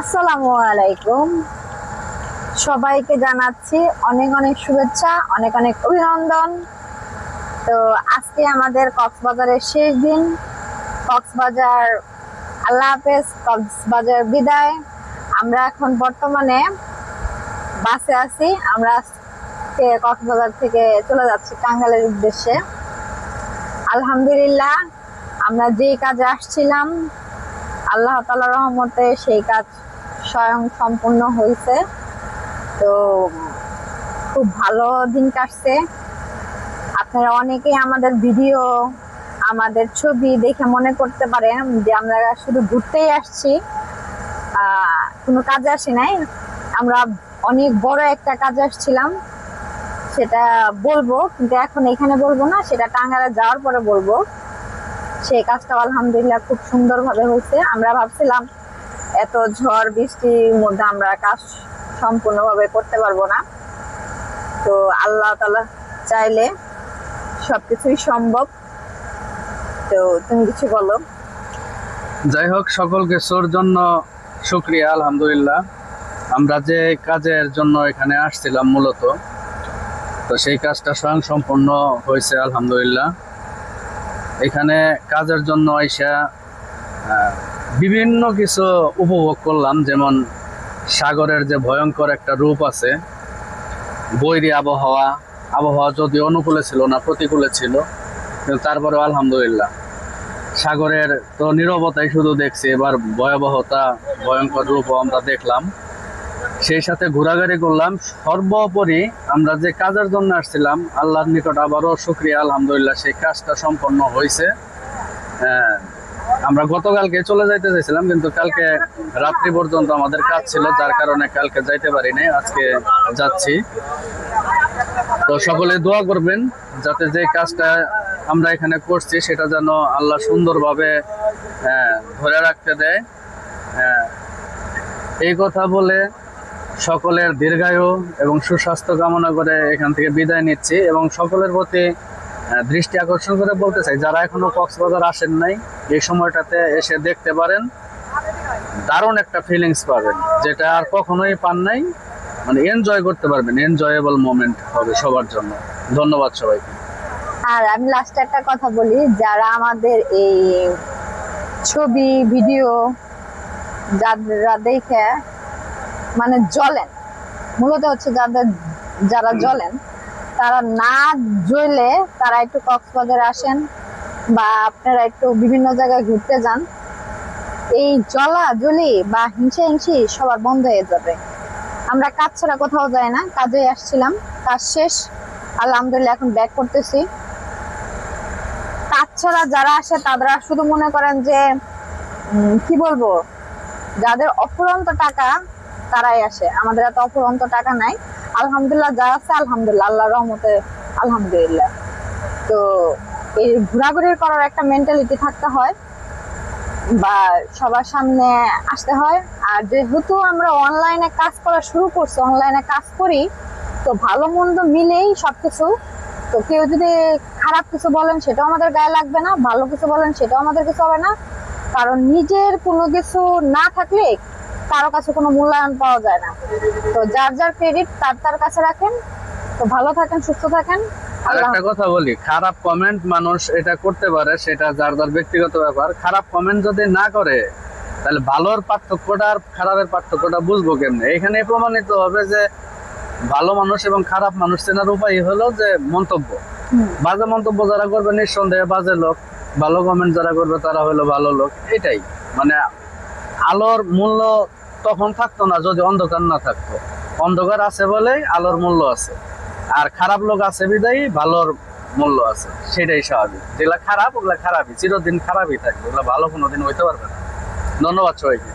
আসসালামু আলাইকুম। সবাইকে জানাচ্ছি অনেক অনেক শুভেচ্ছা, অনেক অনেক অভিনন্দন। তো আজকে আমাদের কক্সবাজারের শেষ দিন। কক্সবাজার আল্লাহ হাফেজ, কক্সবাজার বিদায়। আমরা এখন বর্তমানে বাসে আছি। আমরা আজকে কক্সবাজার থেকে চলে যাচ্ছি টাঙ্গাইলের উদ্দেশ্যে। আলহামদুলিল্লাহ, আমরা যেই কাজে আসছিলাম আল্লাহ তাআলার রহমতে সেই কাজ স্বয়ং সম্পূর্ণ হয়েছে। তো খুব ভালো দিন কাটছে। আপনারা অনেকেই আমাদের ভিডিও, আমাদের ছবি দেখে মনে করতে পারেন যে আমরা শুধু ঘুরতেই আসছি, কোনো কাজে আসি নাই। আমরা অনেক বড় একটা কাজে আসছিলাম, সেটা বলবো, কিন্তু এখন এখানে বলবো না, সেটা টাঙ্গাইলে যাওয়ার পরে বলবো। সেই কাজটা আলহামদুলিল্লাহ খুব সুন্দরভাবে হয়েছে। আমরা ভাবছিলাম এত ঝড় বৃষ্টির মধ্যে আমরা কাজ সম্পূর্ণভাবে করতে পারবো না, তো আল্লাহ তাআলা চাইলে সবকিছুই সম্ভব। তো তুমি কিছু বলো। যাই হোক, সকল কিছুর জন্য শুকরিয়া, আলহামদুলিল্লাহ। আমরা যে কাজের জন্য এখানে আসছিলাম মূলত, তো সেই কাজটা স্বয়ং সম্পূর্ণ হয়েছে আলহামদুলিল্লাহ। এখানে কাজের জন্য আইসা বিভিন্ন কিছু উপভোগ করলাম, যেমন সাগরের যে ভয়ঙ্কর একটা রূপ আছে, বৈরী আবহাওয়া যদিও অনুকূলে ছিল না, প্রতিকূলে ছিল, কিন্তু তারপরেও আলহামদুলিল্লাহ সাগরের তো নীরবতাই শুধু দেখছি, এবার ভয়ঙ্কর রূপও আমরা দেখলাম। সেই সাথে ঘোরাঘুরি করলাম। সর্বোপরি আমরা যে কাজের জন্য আসছিলাম, আল্লাহর নিকট আবারও শুকরিয়া, আলহামদুলিল্লাহ সেই কাজটা সম্পন্ন হয়েছে। আমরা গতকালকে চলে যাইতে চাইছিলাম, কিন্তু কালকে রাত্রি পর্যন্ত আমাদের কাজ ছিল, যার কারণে কালকে যাইতে পারি নাই, আজকে যাচ্ছি। তো সকলে দোয়া করবেন যাতে যে কাজটা আমরা এখানে করছি সেটা যেন আল্লাহ সুন্দরভাবে ধরে রাখতে দেয়। এই কথা বলে সকলের দীর্ঘায়ু এবং সুস্বাস্থ্য কামনা করে এখান থেকে বিদায় নিচ্ছি, এবং সকলের প্রতি দৃষ্টি আকর্ষণ করে বলতে চাই, যারা এখনো কক্সবাজার আসেন নাই, এই সময়টাতে এসে দেখতে পারেন। দারুণ একটা ফিলিংস পাবেন, যেটা আর কখনোই পান নাই। মানে এনজয় করতে পারবেন, এনজয়েবল মোমেন্ট হবে সবার জন্য। ধন্যবাদ সবাইকে। আর আমি লাস্টে একটা কথা বলি, যারা আমাদের এই ছবি ভিডিও যারা দেখে মানে জ্বলেন, মূলত হচ্ছে যারা জ্বলেন, তারা না জ্বলে তারা একটু কক্সবাজারে আসেন, বা আপনারা একটু বিভিন্ন জায়গায় ঘুরতে যান। এই জ্বলি বা হিংসি সবার বন্ধ হয়ে যাবে। আমরা কাজ ছাড়া কোথাও যাই না, কাজে আসছিলাম, কাজ শেষ আলহামদুলিল্লাহ, এখন ব্যাক করতেছি। কাজ ছাড়া যারা আসে তারা শুধু মনে করেন যে কি বলবো, যাদের অফুরন্ত টাকা তারাই আসে। আমাদের এত অফুরন্ত টাকা নাই, আলহামদুলিল্লাহ যা আছে আলহামদুলিল্লাহ, আল্লাহর রহমতে আলহামদুলিল্লাহ। তো এই ঘোরাঘুরি করার একটা মেন্টালিটি থাকতে হয়, বা সবার সামনে আসতে হয়। আর যেহেতু আমরা অনলাইনে কাজ করা শুরু করছি, অনলাইনে কাজ করি, তো ভালো মন্দ মিলেই সবকিছু। তো কেউ যদি খারাপ কিছু বলেন সেটাও আমাদের গায়ে লাগবে না, ভালো কিছু বলেন সেটাও আমাদের কিছু হবে না, কারণ নিজের কোনো কিছু না থাকলে কারো কাছে কোনো মূল্যায়ন পাওয়া যায় না। তো যার যার ক্রেডিট তার কাছে রাখেন। তো ভালো থাকেন, সুস্থ থাকেন। আর একটা কথা বলি, খারাপ কমেন্ট মানুষ এটা করতে পারে, সেটা যার যার ব্যক্তিগত ব্যাপার। খারাপ কমেন্ট যদি না করে, তাহলে ভালোর পার্থক্যটা আর খারাপের পার্থক্যটা বুঝবো কেমনে? এখানে প্রমাণিত হবে যে ভালো মানুষ এবং খারাপ মানুষ চেনার উপায় হলো যে মন্তব্য। বাজে মন্তব্য যারা করবে নিঃসন্দেহে বাজে লোক, ভালো কমেন্ট যারা করবে তারা হলো ভালো লোক। এটাই মানে আলোর মূল্য তখন থাকতো না যদি অন্ধকার না থাকতো। অন্ধকার আছে বলেই আলোর মূল্য আছে, আর খারাপ লোক আছে বিদায়ী ভালোর মূল্য আছে। সেটাই স্বাভাবিক। যেগুলা খারাপ ওগুলা খারাপই, চিরদিন খারাপই থাকবে, ওগুলা ভালো কোনোদিন হইতে পারবে না। ধন্যবাদ সবাইকে।